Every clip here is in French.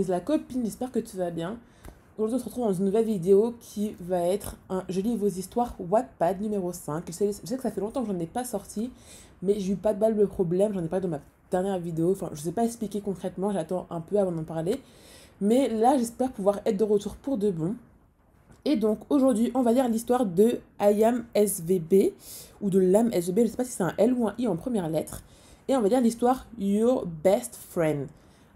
Denise la copine, j'espère que tu vas bien. Aujourd'hui, on se retrouve dans une nouvelle vidéo qui va être un Je lis vos histoires Wattpad numéro 5. Je sais que ça fait longtemps que j'en ai pas sorti, mais j'ai eu pas de balle de problème, j'en ai parlé dans ma dernière vidéo. Enfin, je sais pas expliquer concrètement, j'attends un peu avant d'en parler. Mais là, j'espère pouvoir être de retour pour de bon. Et donc, aujourd'hui, on va lire l'histoire de Ayam SVB, ou de Lam SVB, je sais pas si c'est un L ou un I en première lettre. Et on va lire l'histoire Your Best Friend.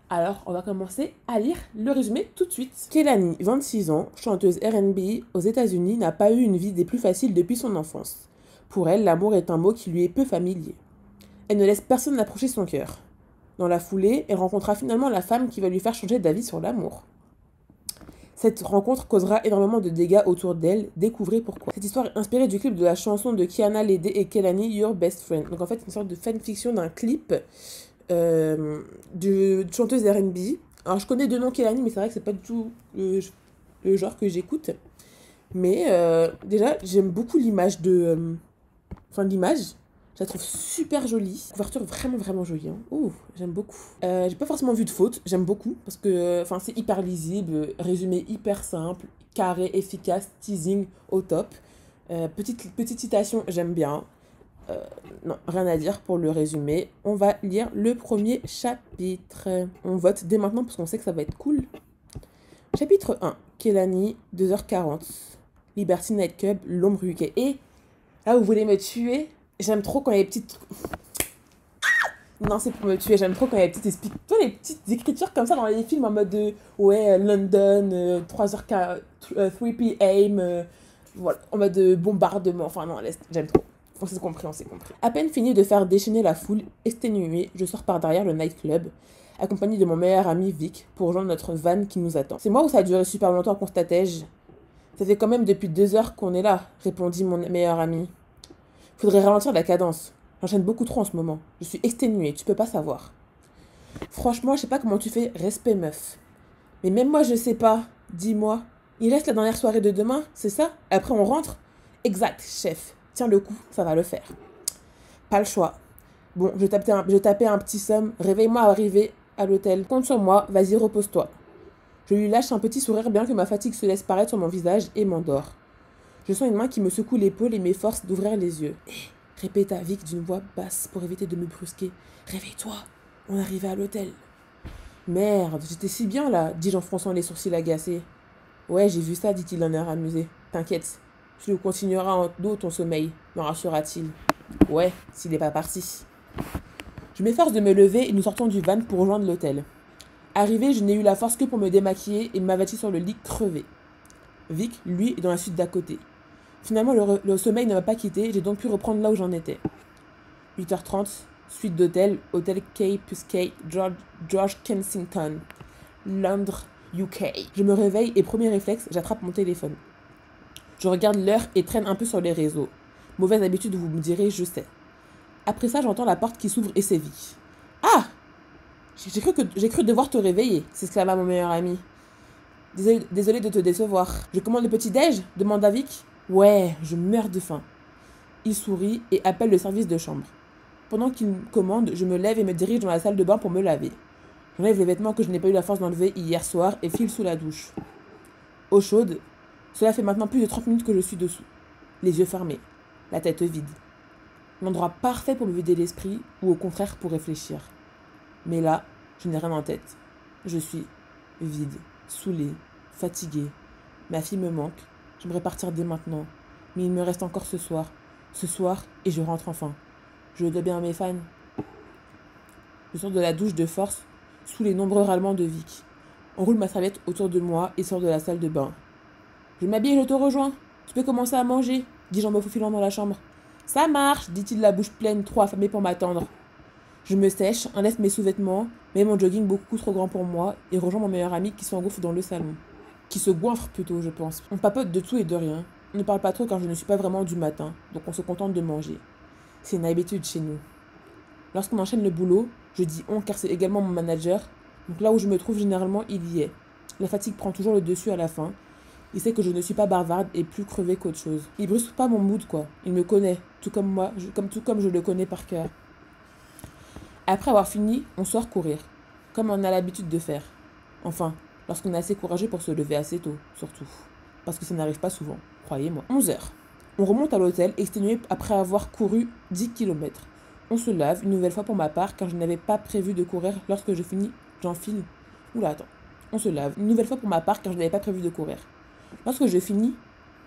Alors, on va commencer à lire le résumé tout de suite. Kelani, 26 ans, chanteuse R&B aux États-Unis, n'a pas eu une vie des plus faciles depuis son enfance. Pour elle, l'amour est un mot qui lui est peu familier. Elle ne laisse personne approcher son cœur. Dans la foulée, elle rencontrera finalement la femme qui va lui faire changer d'avis sur l'amour. Cette rencontre causera énormément de dégâts autour d'elle, découvrez pourquoi. Cette histoire est inspirée du clip de la chanson de Kiana Ledé et Kelani, Your Best Friend. Donc en fait, une sorte de fanfiction d'un clip de chanteuse R&B. Alors je connais deux noms Kelani, mais c'est vrai que c'est pas du tout le genre que j'écoute. Mais déjà, j'aime beaucoup l'image de... l'image, je la trouve super jolie. Couverture vraiment vraiment jolie. Hein. Ouh, j'aime beaucoup. J'ai pas forcément vu de faute, j'aime beaucoup parce que c'est hyper lisible, résumé hyper simple, carré, efficace, teasing au top. Petite citation, j'aime bien. Non, rien à dire pour le résumé. On va lire le premier chapitre. On vote dès maintenant parce qu'on sait que ça va être cool. Chapitre 1. Kelani, 2h40. Liberty Nightclub, l'ombre UK. Et là, vous voulez me tuer? J'aime trop quand il y a des petites... Non, c'est pour me tuer. J'aime trop quand il y a des petites écritures comme ça dans les films en mode de... Ouais, London, 3h... 3 p.m. Voilà, en mode de bombardement. Enfin, non, j'aime trop. On s'est compris. À peine fini de faire déchaîner la foule, exténuée, je sors par derrière le nightclub, accompagné de mon meilleur ami Vic, pour rejoindre notre van qui nous attend. C'est moi ou ça a duré super longtemps, constatai-je? Ça fait quand même depuis 2 heures qu'on est là, répondit mon meilleur ami. Faudrait ralentir la cadence. J'enchaîne beaucoup trop en ce moment. Je suis exténuée, tu peux pas savoir. Franchement, je sais pas comment tu fais, respect meuf. Mais même moi, je sais pas. Dis-moi. Il reste la dernière soirée de demain, c'est ça? Après, on rentre? Exact, chef. Tiens le coup, ça va le faire. Pas le choix. Bon, je tapais un petit somme. Réveille-moi arrivé à l'hôtel. Compte sur moi, vas-y, repose-toi. Je lui lâche un petit sourire bien que ma fatigue se laisse paraître sur mon visage et m'endors. Je sens une main qui me secoue l'épaule et m'efforce d'ouvrir les yeux. Répéta Vic d'une voix basse pour éviter de me brusquer. Réveille-toi, on arrivait à l'hôtel. Merde, j'étais si bien là, dis-je en fronçant les sourcils agacés. Ouais, j'ai vu ça, dit-il d'un air amusé. T'inquiète, tu continueras en dos ton sommeil, me rassura-t-il. Ouais, s'il n'est pas parti. Je m'efforce de me lever et nous sortons du van pour rejoindre l'hôtel. Arrivé, je n'ai eu la force que pour me démaquiller et m'abattre sur le lit crevé. Vic, lui, est dans la suite d'à côté. Finalement, le sommeil ne m'a pas quitté, j'ai donc pu reprendre là où j'en étais. 8h30, suite d'hôtel, hôtel K+K, George Kensington, Londres, UK. Je me réveille et premier réflexe, j'attrape mon téléphone. Je regarde l'heure et traîne un peu sur les réseaux. Mauvaise habitude, vous me direz, je sais. Après ça, j'entends la porte qui s'ouvre et c'est Vic. Ah! J'ai cru devoir te réveiller, s'exclama mon meilleur ami. Désolé de te décevoir. Je commande le petit-déj? Demanda Vic. Ouais, je meurs de faim. Il sourit et appelle le service de chambre. Pendant qu'il commande, je me lève et me dirige dans la salle de bain pour me laver. J'enlève les vêtements que je n'ai pas eu la force d'enlever hier soir et file sous la douche. Eau chaude, cela fait maintenant plus de 30 minutes que je suis dessous. Les yeux fermés, la tête vide. L'endroit parfait pour me vider l'esprit ou au contraire pour réfléchir. Mais là, je n'ai rien en tête. Je suis vide, saoulée, fatiguée. Ma fille me manque. J'aimerais partir dès maintenant. Mais il me reste encore ce soir. Ce soir, et je rentre enfin. Je dois bien à mes fans. Je sors de la douche de force, sous les nombreux râlements de Vic. On roule ma serviette autour de moi et sort de la salle de bain. Je m'habille et je te rejoins. Tu peux commencer à manger, dis-je en me faufilant dans la chambre. Ça marche, dit-il la bouche pleine, trop affamé pour m'attendre. Je me sèche, enlève mes sous-vêtements, mets mon jogging beaucoup trop grand pour moi et rejoins mon meilleur ami qui s'engouffre dans le salon. Qui se goinfre plutôt, je pense. On papote de tout et de rien. On ne parle pas trop car je ne suis pas vraiment du matin, donc on se contente de manger. C'est une habitude chez nous. Lorsqu'on enchaîne le boulot, je dis on car c'est également mon manager, donc là où je me trouve généralement, il y est. La fatigue prend toujours le dessus à la fin. Il sait que je ne suis pas bavarde et plus crevée qu'autre chose. Il brusque pas mon mood quoi. Il me connaît, tout comme moi, tout comme je le connais par cœur. Après avoir fini, on sort courir, comme on a l'habitude de faire. Enfin, lorsqu'on est assez courageux pour se lever assez tôt, surtout. Parce que ça n'arrive pas souvent, croyez-moi. 11h. On remonte à l'hôtel, exténué après avoir couru 10 km. On se lave, une nouvelle fois pour ma part, car je n'avais pas prévu de courir lorsque je finis, j'enfile. Oula, attends. On se lave, une nouvelle fois pour ma part, car je n'avais pas prévu de courir. Lorsque je finis,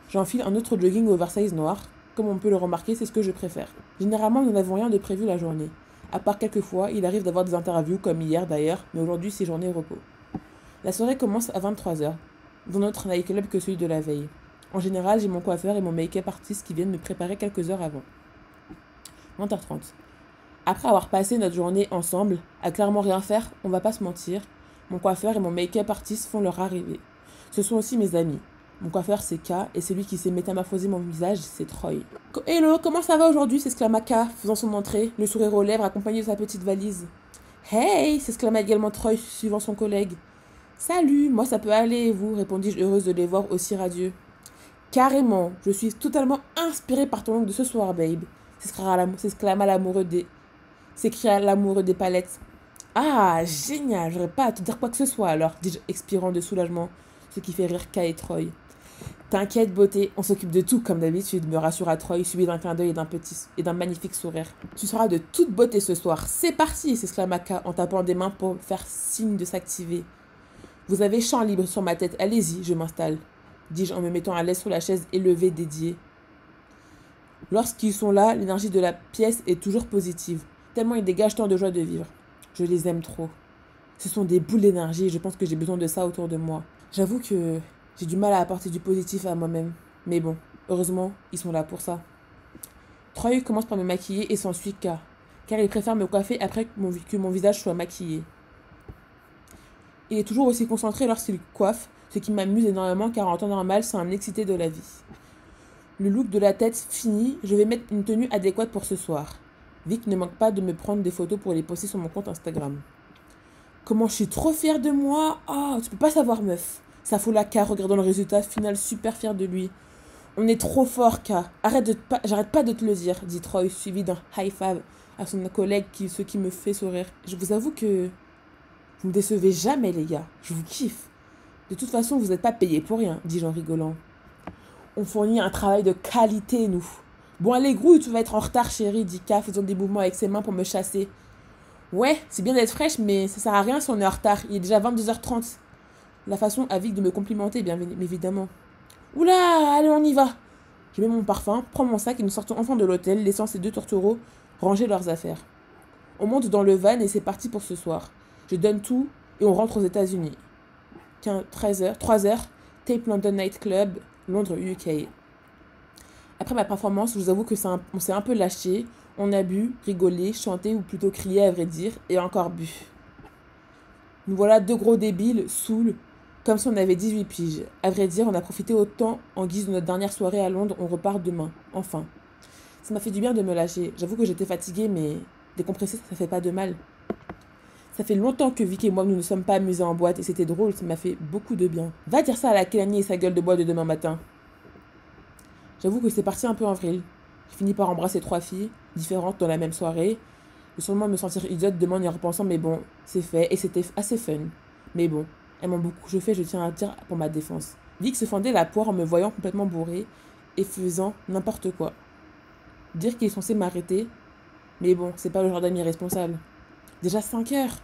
j'enfile un autre jogging oversize noir. Comme on peut le remarquer, c'est ce que je préfère. Généralement, nous n'avons rien de prévu la journée. À part quelques fois, il arrive d'avoir des interviews, comme hier d'ailleurs, mais aujourd'hui c'est journée repos. La soirée commence à 23h, dans notre nightclub que celui de la veille. En général, j'ai mon coiffeur et mon make-up artiste qui viennent me préparer quelques heures avant. 20h30. Après avoir passé notre journée ensemble, à clairement rien faire, on va pas se mentir, mon coiffeur et mon make-up artiste font leur arrivée. Ce sont aussi mes amis. Mon coiffeur c'est K et celui qui s'est métamorphosé mon visage c'est Troy. Hello, comment ça va aujourd'hui s'exclama K, faisant son entrée, le sourire aux lèvres accompagné de sa petite valise. Hey, s'exclama également Troy, suivant son collègue. Salut, moi ça peut aller et vous, répondis-je heureuse de les voir aussi radieux. Carrément, je suis totalement inspirée par ton look de ce soir, babe, s'exclama l'amoureux s'écria l'amoureux des palettes. Ah, génial, j'aurais pas à te dire quoi que ce soit alors, dis-je expirant de soulagement, ce qui fait rire K et Troy. T'inquiète, beauté, on s'occupe de tout comme d'habitude, me rassura Troy, suivi d'un clin d'œil et d'un magnifique sourire. Tu seras de toute beauté ce soir, c'est parti, s'exclama K en tapant des mains pour faire signe de s'activer. Vous avez champ libre sur ma tête, allez-y, je m'installe, dis-je en me mettant à l'aise sur la chaise élevée dédiée. Lorsqu'ils sont là, l'énergie de la pièce est toujours positive, tellement ils dégagent tant de joie de vivre. Je les aime trop. Ce sont des boules d'énergie et je pense que j'ai besoin de ça autour de moi. J'avoue que j'ai du mal à apporter du positif à moi-même. Mais bon, heureusement, ils sont là pour ça. Troy commence par me maquiller et s'ensuit K, car il préfère me coiffer après que mon visage soit maquillé. Il est toujours aussi concentré lorsqu'il coiffe, ce qui m'amuse énormément car en temps normal, c'est un excité de la vie. Le look de la tête fini, je vais mettre une tenue adéquate pour ce soir. Vic ne manque pas de me prendre des photos pour les poster sur mon compte Instagram. Comment je suis trop fière de moi. Oh, tu peux pas savoir, meuf. S'affola K, regardant le résultat final, super fier de lui. On est trop fort, K. J'arrête pas de te le dire, dit Troy, suivi d'un high five à son collègue, ce qui me fait sourire. Je vous avoue que vous me décevez jamais, les gars. Je vous kiffe. De toute façon, vous n'êtes pas payés pour rien, dis-je en rigolant. On fournit un travail de qualité, nous. Bon, allez, grouille, tu vas être en retard, chérie, dit K, faisant des mouvements avec ses mains pour me chasser. Ouais, c'est bien d'être fraîche, mais ça sert à rien si on est en retard. Il est déjà 22h30. La façon à Vic de me complimenter, bien évidemment. Oula, allez, on y va. Je mets mon parfum, prends mon sac et nous sortons enfin de l'hôtel, laissant ces deux tourtereaux ranger leurs affaires. On monte dans le van et c'est parti pour ce soir. Je donne tout et on rentre aux États-Unis. 13h, 3h, Tape London Night Club, Londres, UK. Après ma performance, je vous avoue que on s'est un peu lâché. On a bu, rigolé, chanté ou plutôt crié à vrai dire, et encore bu. Nous voilà deux gros débiles, saouls, comme si on avait 18 piges. À vrai dire, on a profité autant en guise de notre dernière soirée à Londres, on repart demain, enfin. Ça m'a fait du bien de me lâcher. J'avoue que j'étais fatiguée, mais décompresser, ça fait pas de mal. Ça fait longtemps que Vic et moi, nous ne sommes pas amusés en boîte, et c'était drôle, ça m'a fait beaucoup de bien. Va dire ça à la Kelani et sa gueule de bois de demain matin. J'avoue que c'est parti un peu en vrille. J'ai fini par embrasser 3 filles, différentes dans la même soirée. Je vais sûrement me sentir idiote demain en y repensant, mais bon, c'est fait et c'était assez fun. Mais bon, elles m'ont beaucoup chauffé, je tiens à dire pour ma défense. Vic se fendait la poire en me voyant complètement bourré et faisant n'importe quoi. Dire qu'il est censé m'arrêter, mais bon, c'est pas le genre d'ami responsable. Déjà 5 heures.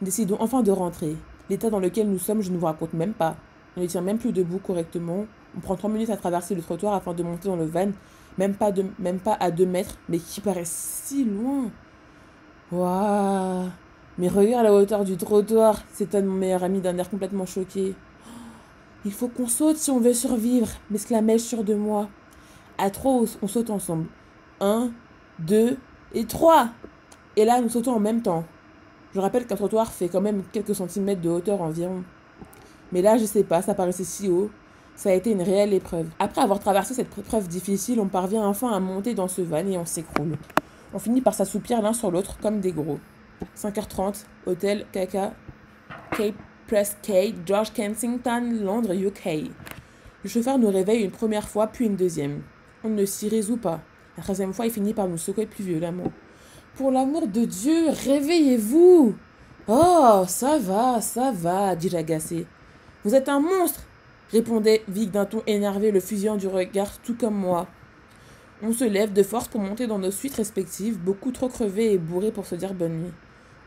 Nous décidons enfin de rentrer. L'état dans lequel nous sommes, je ne vous raconte même pas. On ne tient même plus debout correctement. On prend 3 minutes à traverser le trottoir afin de monter dans le van. Même pas à 2 mètres, mais qui paraît si loin. Waouh. Mais regarde la hauteur du trottoir, s'étonne mon meilleur ami d'un air complètement choqué. Il faut qu'on saute si on veut survivre, m'exclamai-je sûr de moi. À 3, on saute ensemble. 1, 2 et 3. Et là, nous sautons en même temps. Je rappelle qu'un trottoir fait quand même quelques centimètres de hauteur environ. Mais là, je sais pas, ça paraissait si haut. Ça a été une réelle épreuve. Après avoir traversé cette épreuve difficile, on parvient enfin à monter dans ce van et on s'écroule. On finit par s'assoupir l'un sur l'autre comme des gros. 5h30, hôtel Cape Presque, George Kensington, Londres, UK. Le chauffeur nous réveille une première fois, puis une deuxième. On ne s'y résout pas. La 13e fois, il finit par nous secouer plus violemment. Pour l'amour de Dieu, réveillez-vous! Oh, ça va, dis-je agacé. Vous êtes un monstre, répondait Vic d'un ton énervé, le fusillant du regard, tout comme moi. On se lève de force pour monter dans nos suites respectives, beaucoup trop crevés et bourrés pour se dire bonne nuit.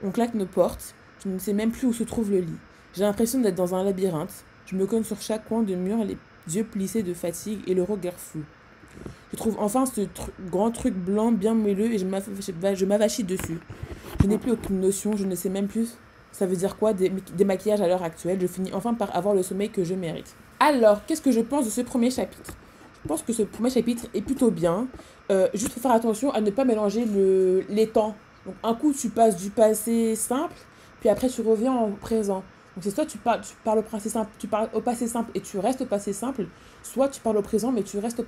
On claque nos portes, je ne sais même plus où se trouve le lit. J'ai l'impression d'être dans un labyrinthe. Je me cogne sur chaque coin de mur, les yeux plissés de fatigue et le regard flou. Je trouve enfin ce grand truc blanc bien moelleux et je m'avachis dessus. Je n'ai plus aucune notion, je ne sais même plus ça veut dire quoi des maquillages à l'heure actuelle. Je finis enfin par avoir le sommeil que je mérite. Alors, qu'est-ce que je pense de ce premier chapitre? Je pense que ce premier chapitre est plutôt bien. Juste faut faire attention à ne pas mélanger les temps. Donc, un coup, tu passes du passé simple, puis après, tu reviens au présent. Donc, c'est soit tu parles au passé simple, tu parles au passé simple et tu restes au passé simple, soit tu parles au présent, mais tu restes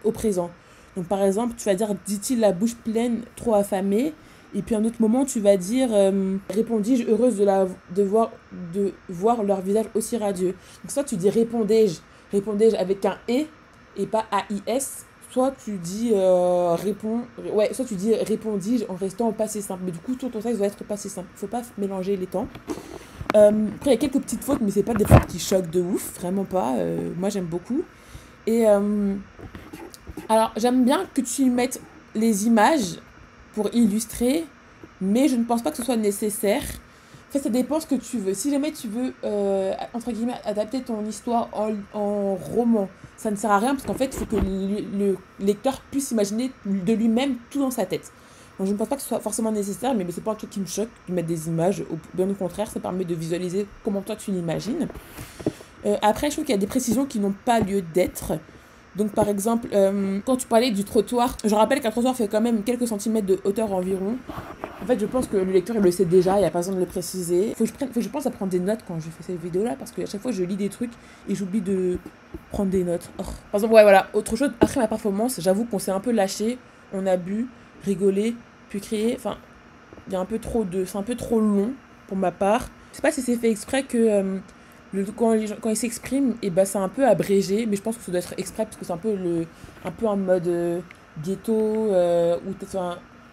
au présent. Donc, par exemple, tu vas dire, dit-il la bouche pleine, trop affamée. Et puis, à un autre moment, tu vas dire, répondis-je heureuse de voir leur visage aussi radieux. Donc, soit tu dis répondais-je avec un et pas AIS. Soit tu dis soit tu dis répondis-je en restant au passé simple. Mais du coup, tout ton texte doit être au passé simple. Il ne faut pas mélanger les temps. Après, il y a quelques petites fautes, mais c'est pas des fautes qui choquent de ouf, vraiment pas. Moi, j'aime beaucoup. Et alors, j'aime bien que tu mettes les images pour illustrer, mais je ne pense pas que ce soit nécessaire. En fait, ça dépend ce que tu veux. Si jamais tu veux, entre guillemets, adapter ton histoire en roman, ça ne sert à rien parce qu'en fait, il faut que le lecteur puisse imaginer de lui-même tout dans sa tête. Donc, je ne pense pas que ce soit forcément nécessaire, mais c'est pas un truc qui me choque de mettre des images. Bien au contraire, ça permet de visualiser comment toi tu l'imagines. Après, je trouve qu'il y a des précisions qui n'ont pas lieu d'être. Donc par exemple, quand tu parlais du trottoir, je rappelle qu'un trottoir fait quand même quelques centimètres de hauteur environ. En fait, je pense que le lecteur il le sait déjà, il n'y a pas besoin de le préciser. Faut que je pense à prendre des notes quand je fais cette vidéo-là, parce qu'à chaque fois je lis des trucs et j'oublie de prendre des notes. Oh. Par exemple, ouais, voilà, autre chose, après ma performance, j'avoue qu'on s'est un peu lâché, on a bu, rigolé, puis crié. Enfin, il y a un peu trop de... C'est un peu trop long pour ma part. Je sais pas si c'est fait exprès que... quand ils s'expriment, et bah, c'est un peu abrégé, mais je pense que ça doit être exprès parce que c'est un peu en mode ghetto ou peut-être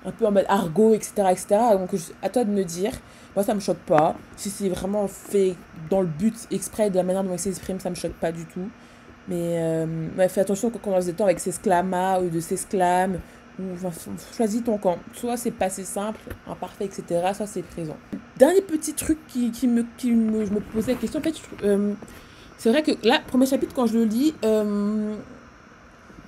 un peu en mode argot, etc., etc. Donc à toi de me dire. Moi, ça me choque pas. Si c'est vraiment fait dans le but exprès de la manière dont ils s'expriment, ça me choque pas du tout. Mais ouais, fais attention quand on passe des temps avec s'exclama ou de s'exclame. Enfin, choisis ton camp. Soit c'est passé simple, imparfait, etc. Soit c'est présent. Dernier petit truc je me posais la question. En fait, c'est vrai que là, premier chapitre, quand je le lis,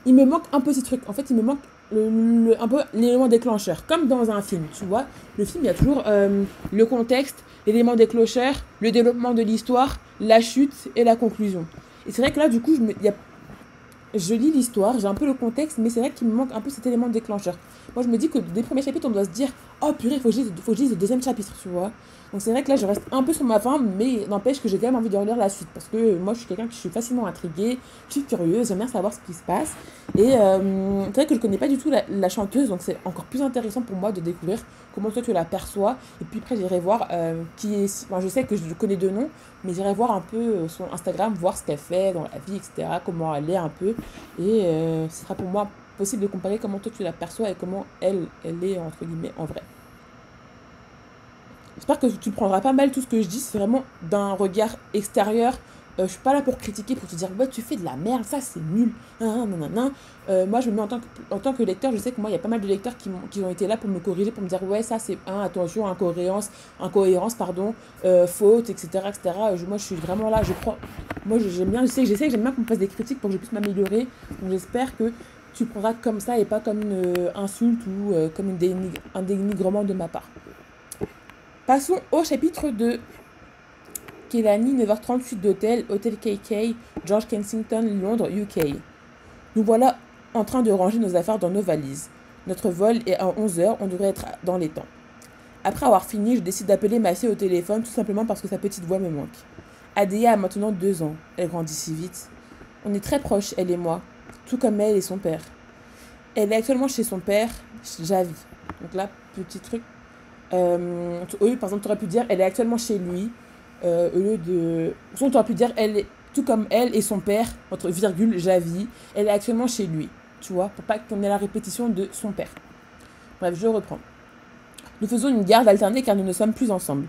il me manque un petit truc. En fait, il me manque un peu l'élément déclencheur. Comme dans un film, tu vois. Le film, il y a toujours le contexte, l'élément déclencheur, le développement de l'histoire, la chute et la conclusion. Et c'est vrai que là, du coup, je lis l'histoire, j'ai un peu le contexte, mais c'est vrai qu'il me manque un peu cet élément déclencheur. Moi, je me dis que dès le premier chapitre, on doit se dire oh purée, faut que je lise le deuxième chapitre, tu vois. Donc, c'est vrai que là, je reste un peu sur ma faim, mais n'empêche que j'ai quand même envie de relire la suite. Parce que moi, je suis quelqu'un qui suis facilement intriguée, je suis curieuse, j'aime bien savoir ce qui se passe. Et c'est vrai que je connais pas du tout la chanteuse, donc c'est encore plus intéressant pour moi de découvrir comment toi tu l'aperçois. Et puis après, j'irai voir qui est. Enfin, je sais que je connais deux noms, mais j'irai voir un peu son Instagram, voir ce qu'elle fait dans la vie, etc., comment elle est un peu. Et ce sera pour moi possible de comparer comment toi tu l'aperçois et comment elle est, entre guillemets, en vrai. J'espère que tu prendras pas mal tout ce que je dis, c'est vraiment d'un regard extérieur. Je suis pas là pour critiquer, pour te dire ouais tu fais de la merde, ça c'est nul. Non, non, non, non. Moi je me mets en tant que lecteur, je sais que moi il y a pas mal de lecteurs qui ont été là pour me corriger, pour me dire ouais ça c'est attention, incohérence pardon, faute, etc. etc. Moi je suis vraiment là, je crois. Moi j'aime bien, j'essaie que j'aime bien qu'on me fasse des critiques pour que je puisse m'améliorer. Donc j'espère que tu prendras comme ça et pas comme une insulte ou comme un dénigrement de ma part. Passons au chapitre 2. Kehlani, 9h38 d'hôtel, Hôtel KK, George Kensington, Londres, UK. Nous voilà en train de ranger nos affaires dans nos valises. Notre vol est à 11h, on devrait être dans les temps. Après avoir fini, je décide d'appeler ma fille au téléphone tout simplement parce que sa petite voix me manque. Adéa a maintenant 2 ans, elle grandit si vite. On est très proches, elle et moi, tout comme elle et son père. Elle est actuellement chez son père, Javi. Donc là, petit truc. Au lieu, par exemple, tu aurais pu dire elle est actuellement chez lui. Au lieu de. Sinon, tu aurais pu dire elle est, tout comme elle et son père, entre virgule, Javi, elle est actuellement chez lui. Tu vois, pour pas qu'on ait la répétition de son père. Bref, je reprends. Nous faisons une garde alternée car nous ne sommes plus ensemble.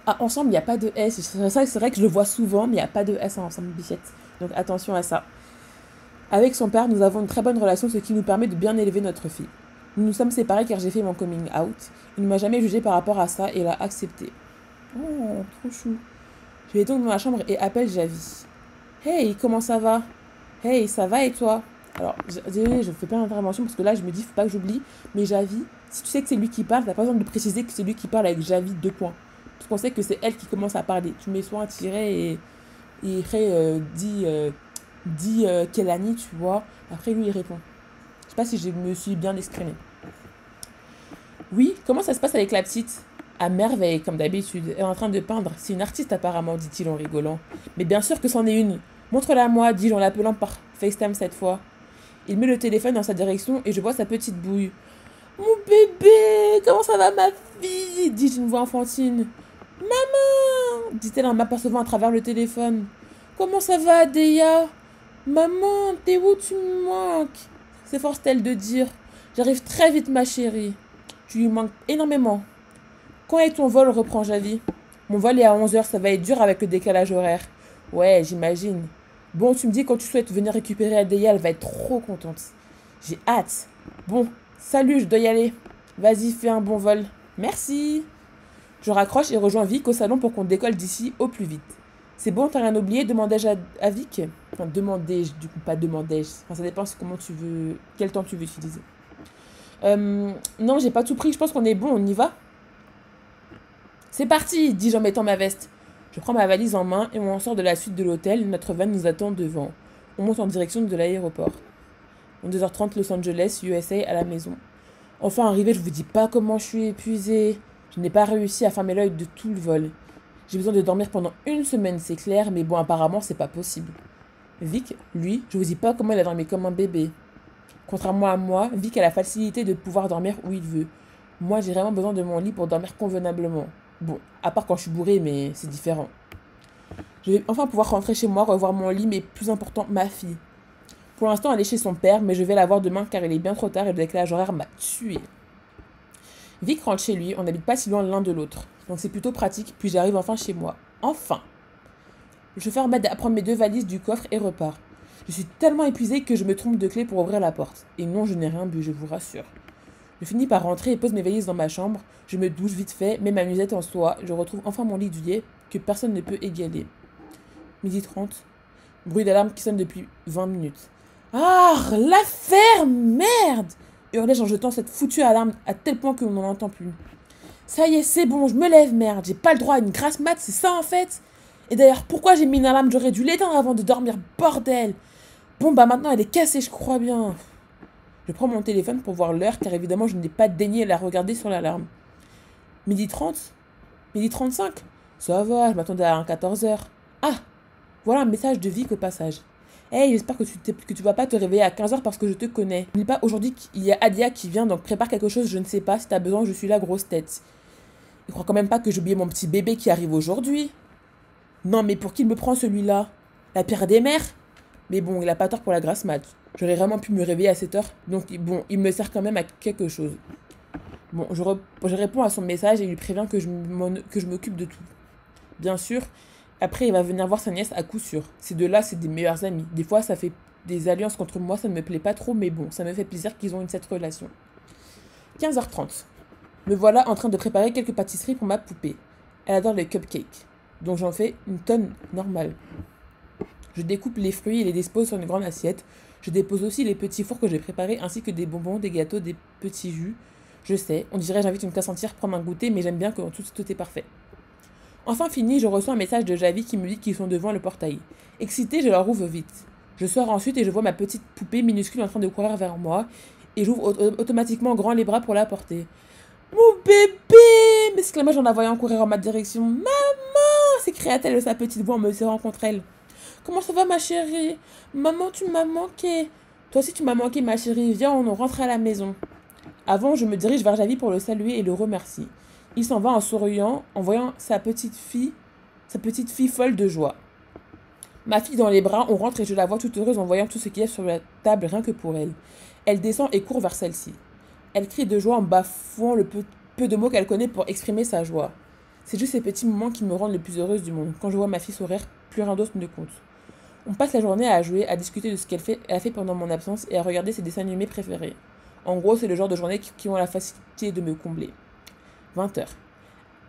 Ah, ensemble, il n'y a pas de S. C'est vrai que je le vois souvent, mais il n'y a pas de S en ensemble, bichette. Donc attention à ça. Avec son père, nous avons une très bonne relation, ce qui nous permet de bien élever notre fille. Nous nous sommes séparés car j'ai fait mon coming out. Il ne m'a jamais jugé par rapport à ça et l'a accepté. Oh, trop chou. Je vais donc dans ma chambre et appelle Javi. Hey, comment ça va? Hey, ça va et toi? Alors, désolé, je fais plein d'interventions parce que là, je me dis, faut pas que j'oublie. Mais Javi, si tu sais que c'est lui qui parle, t'as pas besoin de préciser que c'est lui qui parle avec Javi, deux points. Parce qu'on sait que c'est elle qui commence à parler. Tu mets soit un tiret et après, Kelani, tu vois. Après, lui, il répond. Je sais pas si je me suis bien exprimée. Oui, comment ça se passe avec la petite? À merveille, comme d'habitude. Elle est en train de peindre. C'est une artiste apparemment, dit-il en rigolant. Mais bien sûr que c'en est une. Montre-la moi, dis-je en l'appelant par FaceTime cette fois. Il met le téléphone dans sa direction et je vois sa petite bouille. Mon bébé, comment ça va ma fille? Dis-je d'une voix enfantine. Maman, dit-elle en m'apercevant à travers le téléphone. Comment ça va, Adéa? Maman, t'es où, tu me manques? S'efforce-t-elle de dire. J'arrive très vite, ma chérie. Tu lui manques énormément. Quand est ton vol, reprend Javi. Mon vol est à 11h, ça va être dur avec le décalage horaire. Ouais, j'imagine. Bon, tu me dis quand tu souhaites venir récupérer Adéa, elle va être trop contente. J'ai hâte. Bon, salut, je dois y aller. Vas-y, fais un bon vol. Merci. Je raccroche et rejoins Vic au salon pour qu'on décolle d'ici au plus vite. C'est bon, t'as rien oublié? Demandai-je à Vic. Enfin, demandai-je, du coup, pas demandai-je. Enfin, ça dépend comment tu veux, quel temps tu veux utiliser. Non, j'ai pas tout pris, je pense qu'on est bon, on y va? C'est parti, dis-je en mettant ma veste. Je prends ma valise en main et on sort de la suite de l'hôtel. Notre van nous attend devant. On monte en direction de l'aéroport. En 2h30, Los Angeles, USA, à la maison. Enfin arrivé, je vous dis pas comment je suis épuisée. Je n'ai pas réussi à fermer l'œil de tout le vol. J'ai besoin de dormir pendant une semaine, c'est clair, mais bon, apparemment, c'est pas possible. Vic, lui, je vous dis pas comment il a dormi comme un bébé. Contrairement à moi, Vic a la facilité de pouvoir dormir où il veut. Moi, j'ai vraiment besoin de mon lit pour dormir convenablement. Bon, à part quand je suis bourrée, mais c'est différent. Je vais enfin pouvoir rentrer chez moi, revoir mon lit, mais plus important, ma fille. Pour l'instant, elle est chez son père, mais je vais la voir demain car il est bien trop tard et le décalage horaire m'a tué. Vic rentre chez lui, on n'habite pas si loin l'un de l'autre. Donc c'est plutôt pratique, puis j'arrive enfin chez moi. Enfin! Le chauffeur m'aide à prendre mes 2 valises du coffre et repart. Je suis tellement épuisée que je me trompe de clé pour ouvrir la porte. Et non, je n'ai rien bu, je vous rassure. Je finis par rentrer et pose mes valises dans ma chambre. Je me douche vite fait, mets ma musette en soie. Je retrouve enfin mon lit douillet que personne ne peut égaler. 12h30. Bruit d'alarme qui sonne depuis 20 minutes. Ah, l'affaire, merde! Hurlai-je en jetant cette foutue alarme à tel point que l'on n'en entend plus. Ça y est, c'est bon, je me lève, merde. J'ai pas le droit à une grasse mat, c'est ça en fait? Et d'ailleurs, pourquoi j'ai mis une alarme? J'aurais dû l'éteindre avant de dormir, bordel! Bon, bah maintenant elle est cassée, je crois bien. Je prends mon téléphone pour voir l'heure, car évidemment je n'ai pas daigné la regarder sur l'alarme. 12h30? 12h35? Ça va, je m'attendais à un 14h. Ah! Voilà un message de Vic au passage. Hey, j'espère que tu vas pas te réveiller à 15h parce que je te connais. N'oublie pas, aujourd'hui, qu'il y a Adia qui vient, donc prépare quelque chose, je ne sais pas. Si t'as besoin, je suis la grosse tête. Il croit quand même pas que j'ai oublié mon petit bébé qui arrive aujourd'hui. Non, mais pour qui il me prend celui-là? La pire des mères? Mais bon, il a pas tort pour la grasse mat. J'aurais vraiment pu me réveiller à cette heure. Donc bon, il me sert quand même à quelque chose. Bon, je réponds à son message et lui préviens que je m'occupe de tout. Bien sûr, après il va venir voir sa nièce à coup sûr. Ces deux-là, c'est des meilleurs amis. Des fois, ça fait des alliances contre moi, ça ne me plaît pas trop, mais bon, ça me fait plaisir qu'ils ont cette relation. 15h30. Me voilà en train de préparer quelques pâtisseries pour ma poupée. Elle adore les cupcakes, donc j'en fais une tonne normale. Je découpe les fruits et les dispose sur une grande assiette. Je dépose aussi les petits fours que j'ai préparés, ainsi que des bonbons, des gâteaux, des petits jus. Je sais, on dirait j'invite une classe entière prendre un goûter, mais j'aime bien que tout est parfait. Enfin fini, je reçois un message de Javi qui me dit qu'ils sont devant le portail. Excitée, je leur ouvre vite. Je sors ensuite et je vois ma petite poupée minuscule en train de courir vers moi, et j'ouvre automatiquement grand les bras pour la porter. Mon bébé! M'exclama-je en la voyant courir en ma direction. Maman! S'écria-t-elle de sa petite voix en me serrant contre elle. Comment ça va, ma chérie? Maman, tu m'as manqué. Toi aussi, tu m'as manqué, ma chérie. Viens, on rentre à la maison. Avant, je me dirige vers Javi pour le saluer et le remercier. Il s'en va en souriant, en voyant sa petite fille folle de joie. Ma fille dans les bras, on rentre et je la vois toute heureuse en voyant tout ce qu'il y a sur la table rien que pour elle. Elle descend et court vers celle-ci. Elle crie de joie en bafouant le peu de mots qu'elle connaît pour exprimer sa joie. C'est juste ces petits moments qui me rendent le plus heureuse du monde. Quand je vois ma fille sourire, plus rien d'autre ne compte. On passe la journée à jouer, à discuter de ce elle a fait pendant mon absence et à regarder ses dessins animés préférés. En gros, c'est le genre de journée qui ont la facilité de me combler. 20h.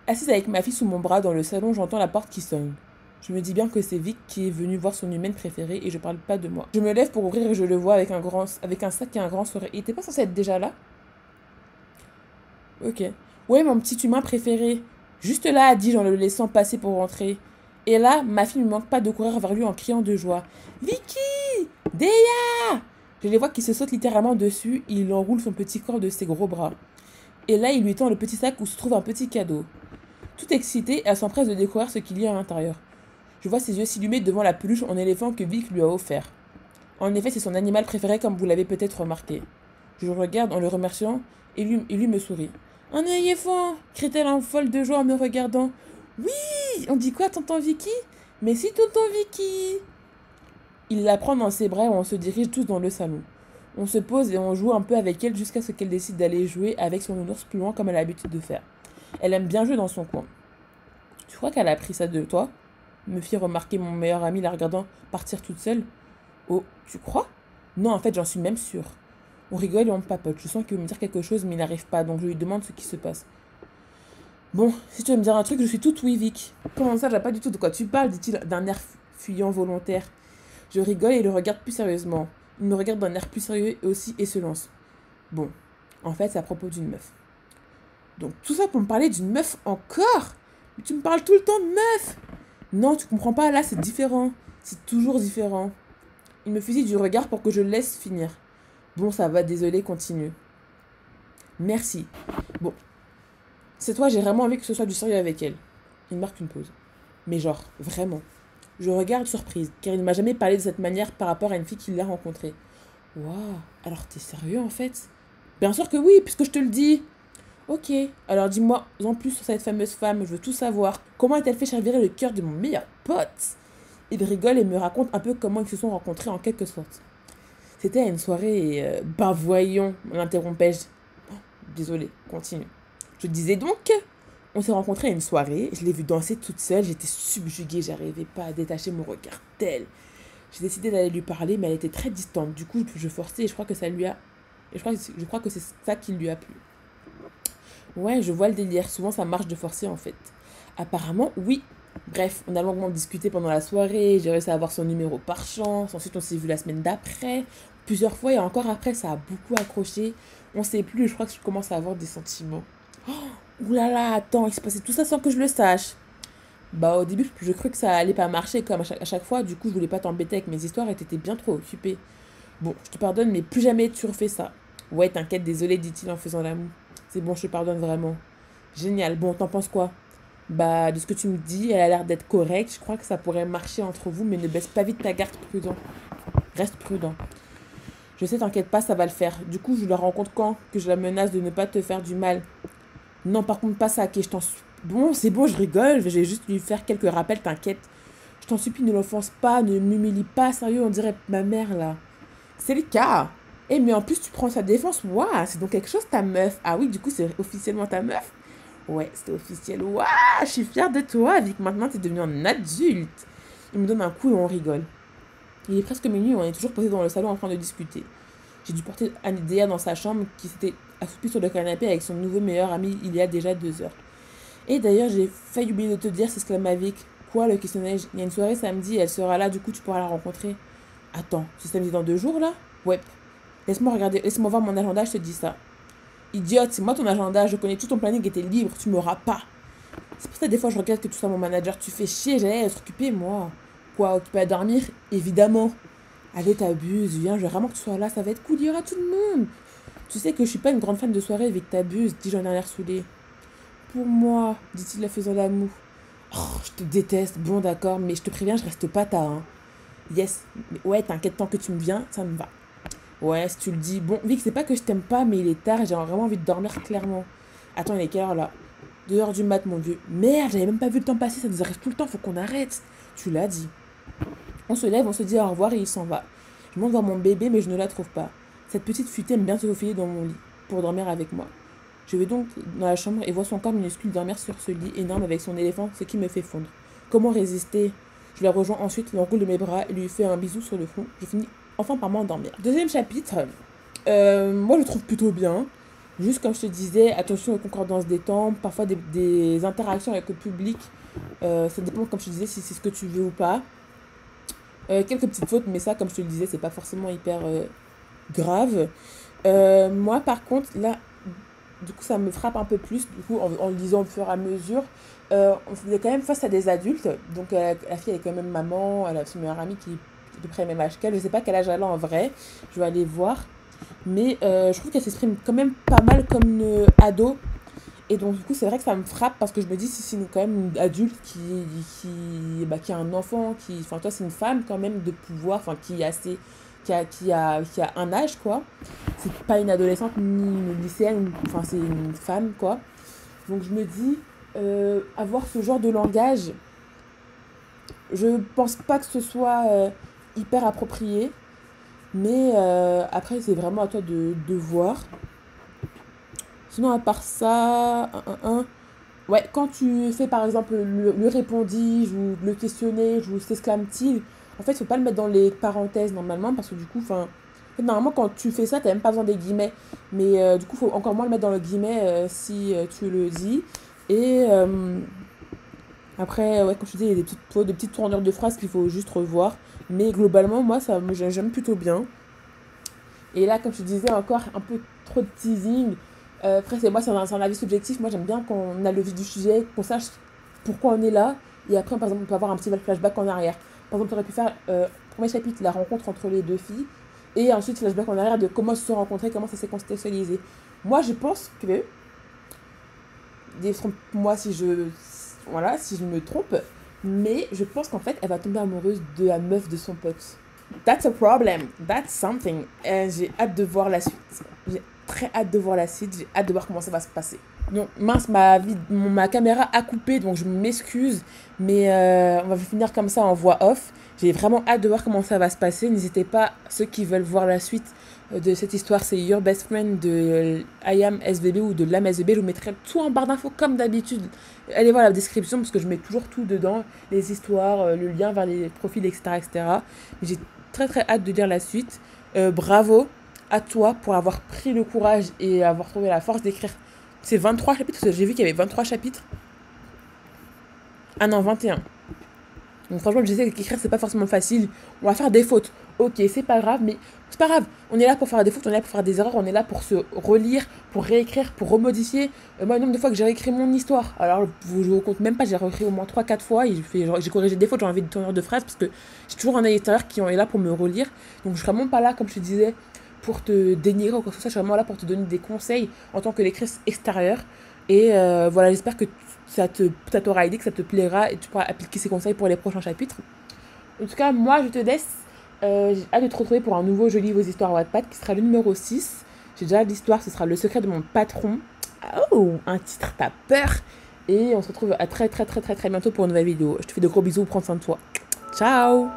Assise avec ma fille sous mon bras dans le salon, j'entends la porte qui sonne. Je me dis bien que c'est Vic qui est venu voir son humaine préférée et je parle pas de moi. Je me lève pour ouvrir et je le vois avec un sac et un grand sourire. Il était pas censé être déjà là? Ok. Ouais, mon petit humain préféré. Juste là, dis-je en le laissant passer pour rentrer. Et là, ma fille ne manque pas de courir vers lui en criant de joie. Vicky! Deya! Je les vois qui se sautent littéralement dessus et il enroule son petit corps de ses gros bras. Et là, il lui tend le petit sac où se trouve un petit cadeau. Tout excitée, elle s'empresse de découvrir ce qu'il y a à l'intérieur. Je vois ses yeux s'illumer devant la peluche en éléphant que Vic lui a offert. En effet, c'est son animal préféré comme vous l'avez peut-être remarqué. Je le regarde en le remerciant et lui me sourit. Un éléphant! Crie-t-elle en folle de joie en me regardant. Oui! On dit quoi, tonton Vicky? Mais si, tonton Vicky! Il la prend dans ses bras et on se dirige tous dans le salon. On se pose et on joue un peu avec elle jusqu'à ce qu'elle décide d'aller jouer avec son ours plus loin comme elle a l'habitude de faire. Elle aime bien jouer dans son coin. Tu crois qu'elle a appris ça de toi? Me fit remarquer mon meilleur ami la regardant partir toute seule. Oh, tu crois? Non, en fait, j'en suis même sûre. On rigole et on papote. Je sens qu'il veut me dire quelque chose, mais il n'arrive pas, donc je lui demande ce qui se passe. Bon, si tu veux me dire un truc, je suis toute oui, Vic. Comment ça, j'ai pas du tout de quoi tu parles, dit-il d'un air fuyant volontaire. Je rigole et le regarde plus sérieusement. Il me regarde d'un air plus sérieux et se lance. Bon, en fait, c'est à propos d'une meuf. Donc, tout ça pour me parler d'une meuf encore? Mais tu me parles tout le temps de meuf! Non, tu comprends pas, là, c'est différent. C'est toujours différent. Il me fusille du regard pour que je le laisse finir. Bon, ça va, désolé, continue. Merci. Bon, c'est toi, j'ai vraiment envie que ce soit du sérieux avec elle. Il marque une pause. Mais genre, vraiment. Je regarde surprise, car il ne m'a jamais parlé de cette manière par rapport à une fille qu'il a rencontrée. Waouh, alors t'es sérieux en fait? Bien sûr que oui, puisque je te le dis. Ok, alors dis-moi en plus sur cette fameuse femme, je veux tout savoir. Comment a-t-elle fait chavirer le cœur de mon meilleur pote? Il rigole et me raconte un peu comment ils se sont rencontrés en quelque sorte. C'était à une soirée et... bah voyons, l'interrompais-je. Oh, désolé, continue. Je disais donc, on s'est rencontrés à une soirée, je l'ai vue danser toute seule, j'étais subjuguée, j'arrivais pas à détacher mon regard d'elle. J'ai décidé d'aller lui parler, mais elle était très distante. Du coup, je forçais et je crois que ça lui a... je crois que c'est ça qui lui a plu. Ouais, je vois le délire. Souvent, ça marche de forcer, en fait. Apparemment, oui. Bref, on a longuement discuté pendant la soirée. J'ai réussi à avoir son numéro par chance. Ensuite, on s'est vu la semaine d'après. Plusieurs fois et encore après, ça a beaucoup accroché. On sait plus. Je crois que je commence à avoir des sentiments. Oh, oulala, attends, il s'est passé tout ça sans que je le sache. Bah, au début, je crus que ça allait pas marcher comme à chaque fois. Du coup, je voulais pas t'embêter avec mes histoires et t'étais bien trop occupée. Bon, je te pardonne, mais plus jamais tu refais ça. Ouais, t'inquiète, désolé, dit-il en faisant la moue. C'est bon, je te pardonne vraiment. Génial. Bon, t'en penses quoi? Bah, de ce que tu me dis, elle a l'air d'être correcte. Je crois que ça pourrait marcher entre vous, mais ne baisse pas vite ta garde, prudent. Reste prudent. Je sais, t'inquiète pas, ça va le faire. Du coup, je la rencontre quand? Que je la menace de ne pas te faire du mal. Non, par contre, pas ça, ok, je t'en supplie. Bon, c'est bon, je rigole. Je vais juste lui faire quelques rappels, t'inquiète. Je t'en supplie, ne l'offense pas, ne m'humilie pas. Sérieux, on dirait ma mère, là. C'est le cas. Eh, mais en plus, tu prends sa défense. Waouh, c'est donc quelque chose, ta meuf. Ah oui, du coup, c'est officiellement ta meuf. Ouais, c'est officiel. Waouh, je suis fière de toi, vu que maintenant, t'es devenu un adulte. Il me donne un coup et on rigole. Il est presque minuit, on est toujours posé dans le salon en train de discuter. J'ai dû porter Anidea dans sa chambre, qui s'était assoupie sur le canapé avec son nouveau meilleur ami il y a déjà 2 heures. Et d'ailleurs, j'ai failli oublier de te dire, s'exclama Vic. Quoi, le questionnai-je? Il y a une soirée samedi, elle sera là, du coup, tu pourras la rencontrer. Attends, c'est samedi dans 2 jours, là? Ouais. Laisse-moi voir mon agenda, je te dis ça. Idiote, c'est moi ton agenda, je connais tout ton planning et t'es libre, tu m'auras pas. C'est pour ça des fois je regrette que tu sois mon manager, tu fais chier, j'allais être occupée moi. Quoi, occupée à dormir? Évidemment. Allez, t'abuses, viens, je veux vraiment que tu sois là, ça va être cool, il y aura tout le monde. Tu sais que je suis pas une grande fan de soirée avec t'abuses, dis-je en l'air saoulé. Pour moi, dit-il en faisant la moue. Oh, je te déteste, bon d'accord, mais je te préviens, je reste pas ta, hein. Yes, mais ouais, t'inquiète, tant que tu me viens, ça me va. Ouais, si tu le dis. Bon, Vic, c'est pas que je t'aime pas, mais il est tard et j'ai vraiment envie de dormir clairement. Attends, il est quelle heure là? 2 heures du mat, mon vieux. Merde, j'avais même pas vu le temps passer, ça nous arrive tout le temps, faut qu'on arrête. Tu l'as dit. On se lève, on se dit au revoir et il s'en va. Je monte voir mon bébé, mais je ne la trouve pas. Cette petite fuite aime bien se faufiler dans mon lit pour dormir avec moi. Je vais donc dans la chambre et vois son corps minuscule dormir sur ce lit énorme avec son éléphant, ce qui me fait fondre. Comment résister? Je la rejoins ensuite, l'enroule de mes bras et lui fais un bisou sur le front. Je finis enfin par m'endormir. Deuxième chapitre, moi je le trouve plutôt bien. Juste comme je te disais, attention aux concordances des temps, parfois des interactions avec le public. Ça dépend, comme je te disais, si c'est ce que tu veux ou pas. Quelques petites fautes, mais ça, comme je te le disais, c'est pas forcément hyper grave. Moi, par contre, là, du coup, ça me frappe un peu plus, du coup, en le lisant au fur et à mesure. On est quand même face à des adultes. Donc, la fille, elle est quand même maman, elle a son meilleure amie qui est à peu près le même âge qu'elle. Je sais pas quel âge elle a en vrai, je vais aller voir. Mais je trouve qu'elle s'exprime quand même pas mal comme une ado. Et donc, du coup, c'est vrai que ça me frappe parce que je me dis, si c'est quand même une adulte qui a un enfant, enfin, toi, c'est une femme quand même de pouvoir, enfin, qui est assez, qui a un âge, quoi. C'est pas une adolescente ni une lycéenne, enfin, c'est une femme, quoi. Donc, je me dis, avoir ce genre de langage, je pense pas que ce soit hyper approprié, mais après, c'est vraiment à toi de voir. Sinon, à part ça, ouais, quand tu fais par exemple le répondis ou le questionner, ou s'exclame-t-il, en fait, faut pas le mettre dans les parenthèses normalement parce que du coup, enfin, en fait, normalement, quand tu fais ça, t'as même pas besoin des guillemets. Mais du coup, faut encore moins le mettre dans le guillemet si tu le dis. Et après, ouais, comme je te dis, il y a des petites tournures de phrases qu'il faut juste revoir. Mais globalement, moi, j'aime plutôt bien. Et là, comme je te disais, encore un peu trop de teasing. Après, c'est un avis subjectif. Moi, j'aime bien qu'on a le vif du sujet, qu'on sache pourquoi on est là. Et après, par exemple, on peut avoir un petit flashback en arrière. Par exemple, tu aurais pu faire, premier chapitre, la rencontre entre les deux filles. Et ensuite, flashback en arrière de comment ils se sont rencontrés, comment ça s'est contextualisé. Moi, je pense que, moi si je me trompe, mais je pense qu'en fait, elle va tomber amoureuse de la meuf de son pote. That's a problem. That's something. Et j'ai hâte de voir la suite. J'ai très hâte de voir la suite. J'ai hâte de voir comment ça va se passer. Donc, mince, ma caméra a coupé, donc je m'excuse. Mais on va finir comme ça en voix off. J'ai vraiment hâte de voir comment ça va se passer. N'hésitez pas, ceux qui veulent voir la suite de cette histoire, c'est Your Best Friend de I Am SVB ou de l'âme SVB. Je vous mettrai tout en barre d'infos comme d'habitude. Allez voir la description parce que je mets toujours tout dedans. Les histoires, le lien vers les profils, etc. etc. J'ai très très hâte de lire la suite. Bravo à toi pour avoir pris le courage et avoir trouvé la force d'écrire ces 23 chapitres. Parce que j'ai vu qu'il y avait 23 chapitres. Ah non, 21. Donc franchement, je sais qu'écrire, c'est pas forcément facile. On va faire des fautes. Ok, c'est pas grave, mais c'est pas grave. On est là pour faire des fautes, on est là pour faire des erreurs, on est là pour se relire, pour réécrire, pour remodifier. Moi, le nombre de fois que j'ai réécrit mon histoire, alors je vous compte même pas, j'ai réécrit au moins 3-4 fois et j'ai corrigé des fautes, j'ai envie de tournure de phrases parce que j'ai toujours un œil extérieur qui est là pour me relire. Donc je suis vraiment pas là, comme je te disais, pour te dénigrer ou quoi que ce soit. Je suis vraiment là pour te donner des conseils en tant que lectrice extérieure. Et voilà, j'espère que ça t'aura aidé, que ça te plaira et tu pourras appliquer ces conseils pour les prochains chapitres. En tout cas, moi, je te laisse. J'ai hâte de te retrouver pour un nouveau Je lis vos histoires Wattpad qui sera le numéro 6. J'ai déjà l'histoire, ce sera Le secret de mon patron. Oh, un titre, t'as peur. Et on se retrouve à très très très très très bientôt pour une nouvelle vidéo. Je te fais de gros bisous, prends soin de toi. Ciao.